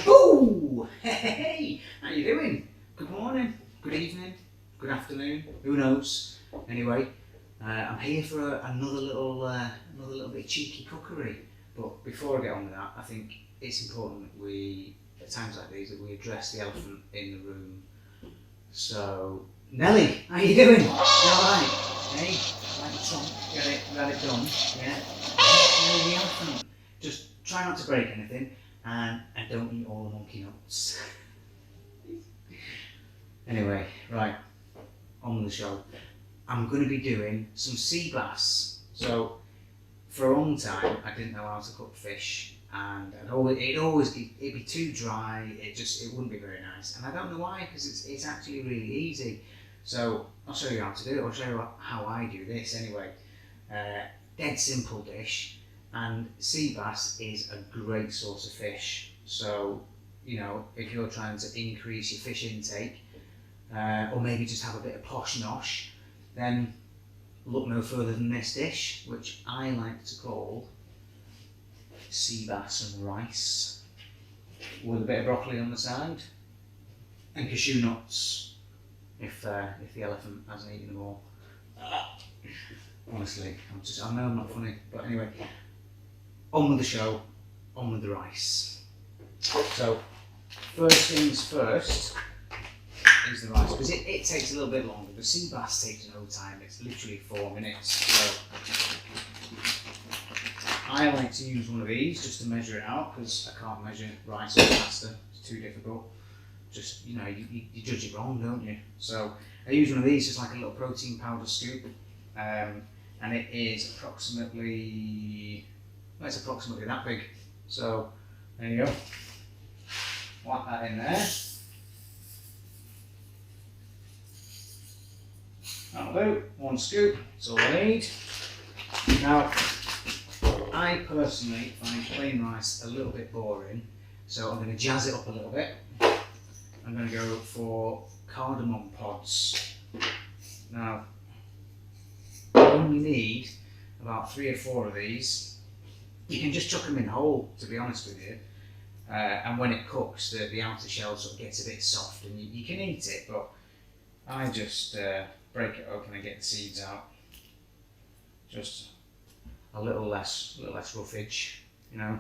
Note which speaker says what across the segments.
Speaker 1: Ooh! Hey! How you doing? Good morning, good evening, good afternoon, who knows? Anyway, I'm here for another little bit of cheeky cookery. But before I get on with that, I think it's important that we, at times like these, that we address the elephant in the room. So, Nelly, how you doing? You alright? Hey, like the trunk, got it done, yeah? The elephant. Just try not to break anything, and don't eat all the monkey nuts. Anyway, right, on with the show. I'm going to be doing some sea bass. So, for a long time, I didn't know how to cook fish, and it'd be too dry. It wouldn't be very nice, and I don't know why, because it's actually really easy. So I'll show you how to do it. I'll show you how I do this anyway. Dead simple dish, and sea bass is a great source of fish. So you know, if you're trying to increase your fish intake, or maybe just have a bit of posh nosh, then look no further than this dish, which I like to call sea bass and rice, with a bit of broccoli on the side, and cashew nuts, if the elephant hasn't eaten them all. Honestly, I know I'm not funny, but anyway, on with the show, on with the rice. So, first things first is the rice, because it takes a little bit longer. The sea bass takes no time, it's literally 4 minutes. So I like to use one of these just to measure it out, because I can't measure rice or pasta, it's too difficult. Just, you know, you judge it wrong, don't you? So I use one of these, just like a little protein powder scoop, and it is approximately that big. So there you go, whack that in there. That'll do, 1 scoop, that's all I need. Now, I personally find plain rice a little bit boring, so I'm going to jazz it up a little bit. I'm going to go for cardamom pods. Now, you only need about 3 or 4 of these. You can just chuck them in whole, to be honest with you. And when it cooks, the outer shell sort of gets a bit soft, and you can eat it, but I just break it open and get the seeds out. Just a little less roughage, you know.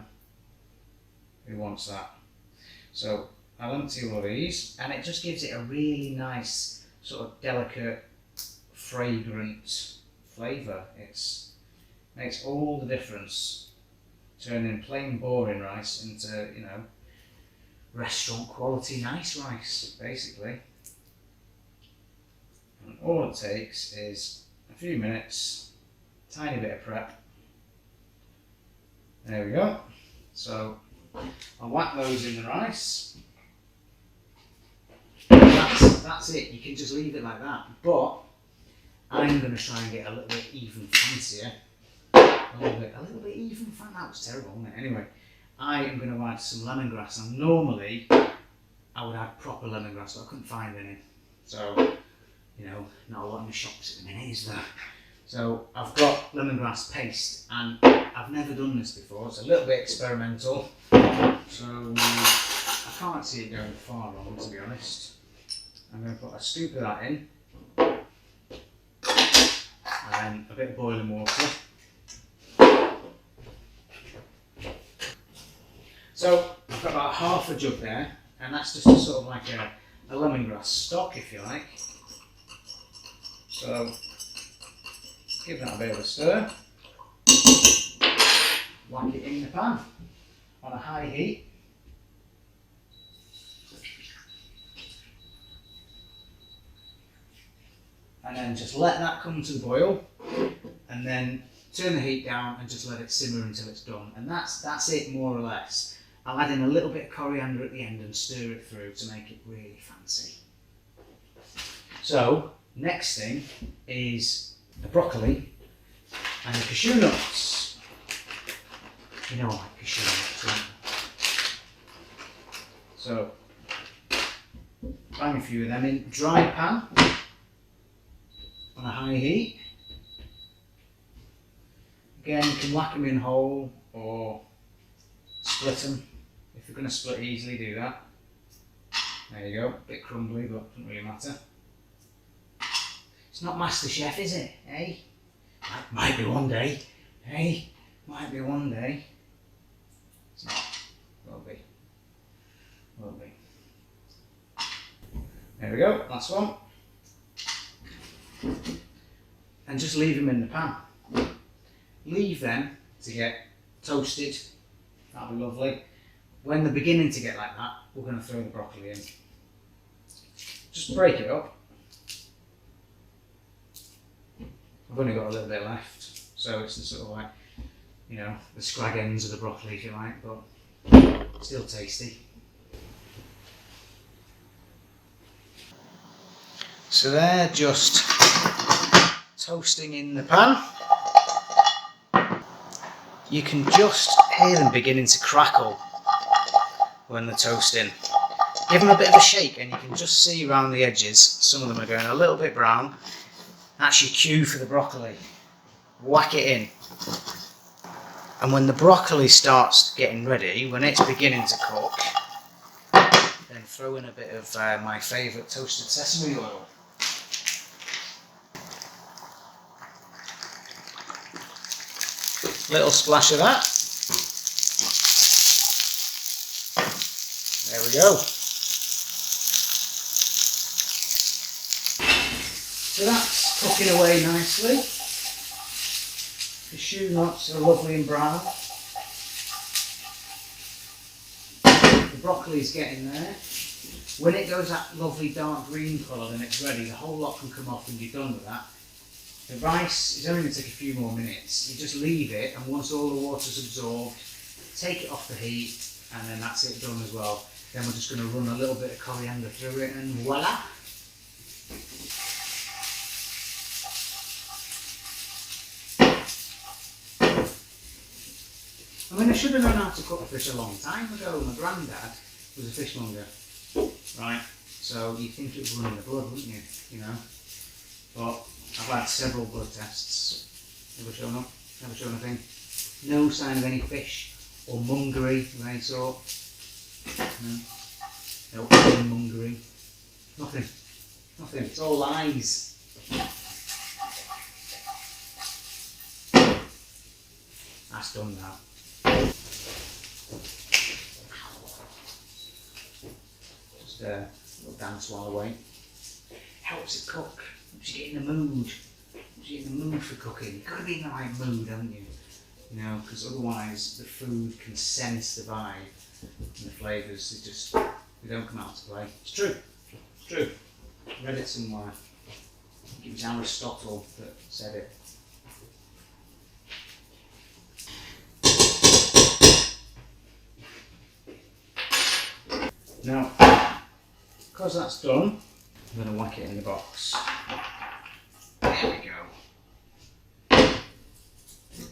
Speaker 1: Who wants that? So I'll empty all of these, and it just gives it a really nice, sort of delicate, fragrant flavour. It makes all the difference, turning plain boring rice into, you know, restaurant quality nice rice, basically. And all it takes is a few minutes, tiny bit of prep. There we go. So I'll whack those in the rice. That's it, you can just leave it like that. But I'm going to try and get a little bit even fancier. A little bit even fancier. That was terrible, wasn't it? Anyway, I am going to add some lemongrass. And normally I would add proper lemongrass, but I couldn't find any. So, you know, not a lot in the shops at the minute, is there? So I've got lemongrass paste, and I've never done this before. It's a little bit experimental. So I can't see it going far wrong, to be honest. I'm going to put a scoop of that in, and a bit of boiling water. So I've got about half a jug there, and that's just a sort of like a lemongrass stock, if you like. So give that a bit of a stir. Whack it in the pan on a high heat. And then just let that come to the boil, and then turn the heat down and just let it simmer until it's done. And that's it, more or less. I'll add in a little bit of coriander at the end and stir it through to make it really fancy. So next thing is the broccoli and the cashew nuts. You know I like cashew nuts, don't you? So bang a few of them in dry pan on a high heat. Again, you can whack them in whole or split them If you're going to split easily, do that. There you go, a bit crumbly, but doesn't really matter. It's not MasterChef, is it? Hey? Might be one day. Hey? Might be one day. It's not. Will be. Will be. There we go, last one. And just leave them in the pan. Leave them to get toasted. That'll be lovely. When they're beginning to get like that, we're going to throw the broccoli in. Just break it up. I've only got a little bit left, so it's the sort of like, you know, the scrag ends of the broccoli if you like, but still tasty. So they're just toasting in the pan. You can just hear them beginning to crackle when they're toasting. Give them a bit of a shake and you can just see around the edges, some of them are going a little bit brown. That's your cue for the broccoli. Whack it in. And when the broccoli starts getting ready, when it's beginning to cook, then throw in a bit of my favourite toasted sesame oil. Little splash of that. There we go. So that's cooking away nicely. The cashew nuts are lovely and brown. The broccoli's getting there. When it goes that lovely dark green colour and it's ready, the whole lot can come off and you're done with that. The rice is only going to take a few more minutes. You just leave it, and once all the water's absorbed, take it off the heat, and then that's it done as well. Then we're just going to run a little bit of coriander through it, and voila! I mean, I should have known how to cook fish a long time ago. My granddad was a fishmonger, right? So you'd think it would run in the blood, wouldn't you? You know, but I've had several blood tests. Never shown up, never shown a thing. No sign of any fish or mungery of any sort. No mungery. Nothing. Nothing. It's all lies. That's done now. Just a little dance while I wait. Helps it cook. Helps you get in the mood. Helps you get in the mood for cooking. You've got to be in the right mood, haven't you? You know, because otherwise the food can sense the vibe and the flavours. They don't come out to play. It's true. It's true. I read it somewhere. I think it was Aristotle that said it. Now, because that's done, I'm going to whack it in the box. There we go.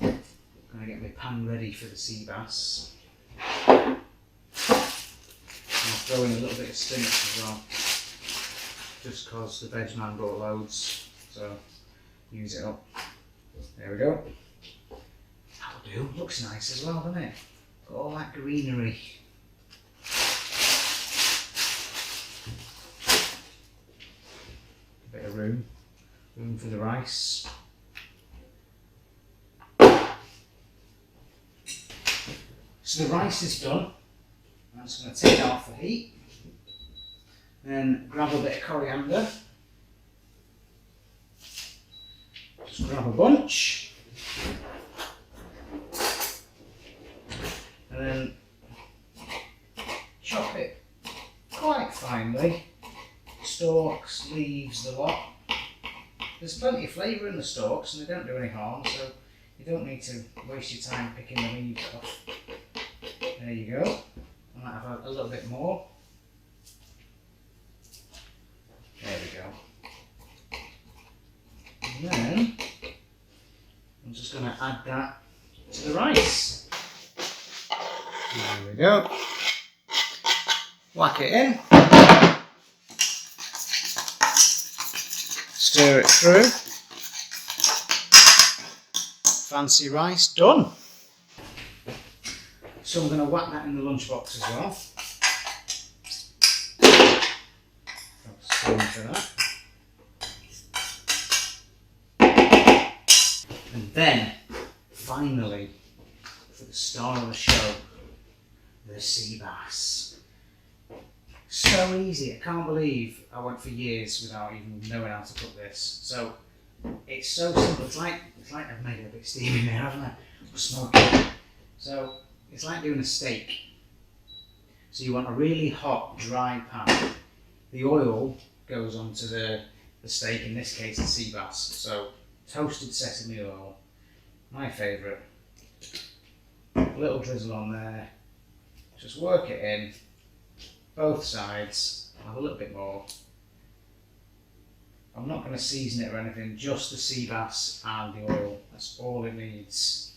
Speaker 1: Going to get my pan ready for the Seabass. I'll throw in a little bit of spinach as well, just because the veg man brought loads, so use it up. There we go. That'll do. Looks nice as well, doesn't it? Got all that greenery. A bit of room for the rice. So the rice is done. I'm just going to take it off the heat. Then grab a bit of coriander. Just grab a bunch. And then chop it quite finely. Stalks, leaves, the lot. There's plenty of flavour in the stalks and they don't do any harm, so you don't need to waste your time picking the leaves off. There you go. I might have a little bit more. There we go. And then I'm just going to add that to the rice. There we go. Whack it in. Stir it through. Fancy rice done. So I'm going to whack that in the lunchbox as well. For that. And then, finally, for the star of the show, the Seabass. So easy. I can't believe I went for years without even knowing how to cook this. So it's so simple. It's like I've made a bit of steam in there, haven't I? Or smoking. So it's like doing a steak. So you want a really hot, dry pan. The oil goes onto the steak, in this case the sea bass. So toasted sesame oil, my favourite. A little drizzle on there. Just work it in, both sides. I'll have a little bit more. I'm not going to season it or anything, just the sea bass and the oil. That's all it needs.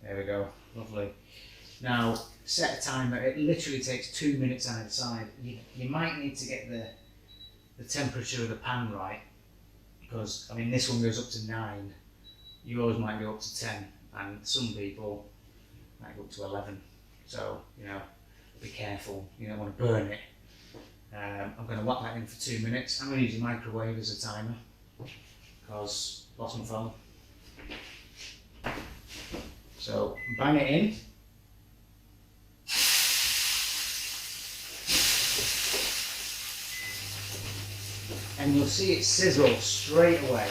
Speaker 1: There we go, lovely. Now, set a timer. It literally takes 2 minutes either side. You might need to get the temperature of the pan right, because I mean this one goes up to 9. Yours might go up to 10, and some people might go up to 11. So you know, be careful. You don't want to burn it. I'm going to whack that in for 2 minutes. I'm going to use a microwave as a timer because lost my phone. So bang it in. And you'll see it sizzle straight away.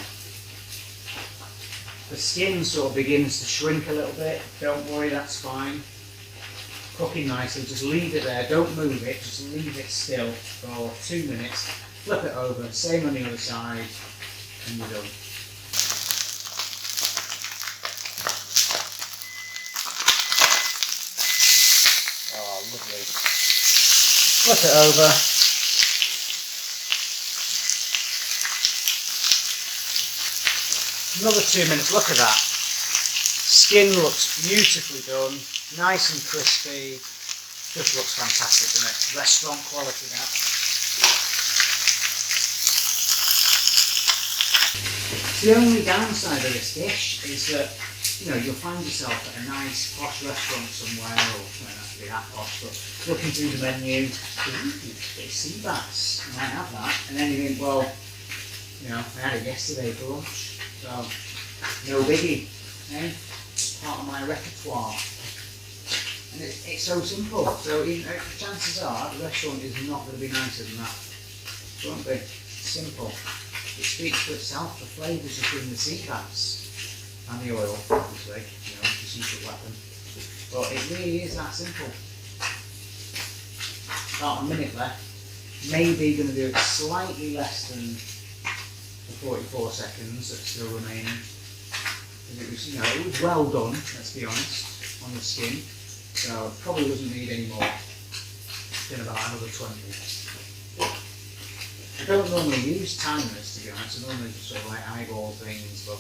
Speaker 1: The skin sort of begins to shrink a little bit. Don't worry, that's fine. Cooking nicely, just leave it there, don't move it, just leave it still for 2 minutes. Flip it over, same on the other side, and you're done. Oh, lovely. Flip it over. Another 2 minutes, look at that. Skin looks beautifully done, nice and crispy. Just looks fantastic, doesn't it? Restaurant quality that. The only downside of this dish is that, you know, you'll find yourself at a nice posh restaurant somewhere, or it might not have to be that posh, but looking through the menu, it's sea bass, you might have that, and then you think, well, you know, I had it yesterday for lunch. So, no biggie, eh? Part of my repertoire. And it's so simple. So, chances are the restaurant is not going to be nicer than that. It won't be. It's simple. It speaks for itself. The flavours just in the sea bass and the oil, obviously, you know, the secret weapon. But it really is that simple. About a minute left. Maybe going to do it slightly less than 44 seconds that's still remaining. It was, you know, it was well done, let's be honest, on the skin. So it probably doesn't need any more. In about another 20. I don't normally use timers, to be honest. I normally just sort of like eyeball things, but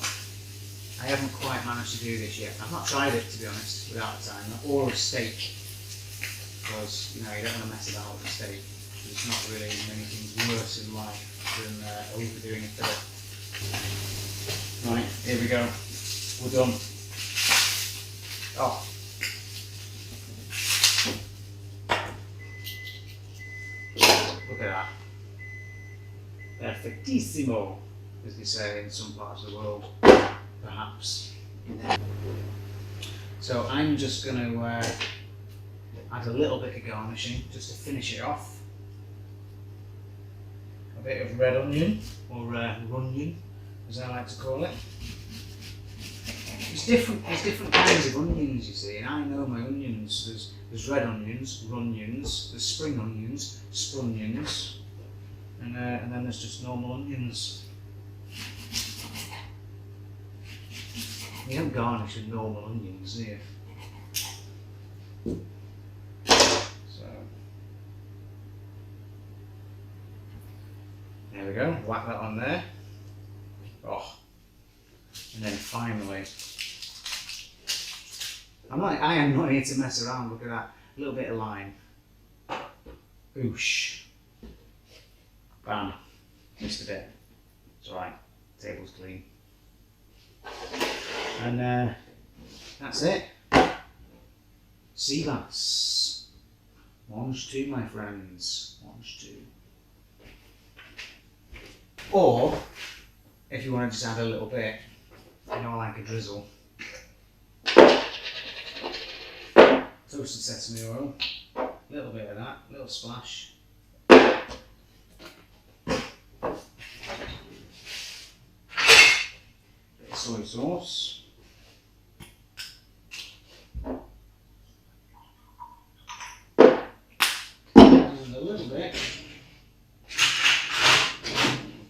Speaker 1: I haven't quite managed to do this yet. I've not tried it, to be honest, without a timer, or a steak, because you know you don't want to mess about with a steak. There's not really many things worse in life than overdoing a fillet. Right, here we go. We're done. Oh. Look at that. Perfectissimo, as they say in some parts of the world, perhaps. So I'm just going to add a little bit of garnishing just to finish it off. A bit of red onion, or runyon, as I like to call it. There's different kinds of onions, you see, and I know my onions. There's red onions, runyons, there's spring onions, sprunions, and then there's just normal onions. You don't garnish with normal onions, do you? So, there we go, whack that on there. Oh, and then finally, I am not here to mess around. Look at that, a little bit of lime. Oosh. Bam. Just a bit. It's alright. Table's clean. And that's it. Seabass. 1-2, my friends. 1-2. Or, if you want to just add a little bit, like a drizzle. Toasted sesame oil. A little bit of that, a little splash. Bit of soy sauce. And a little bit of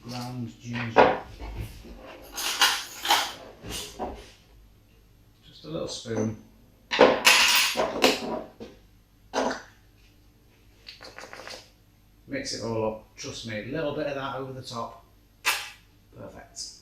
Speaker 1: ground ginger. Just a little spoon. Mix it all up. Trust me, a little bit of that over the top. Perfect.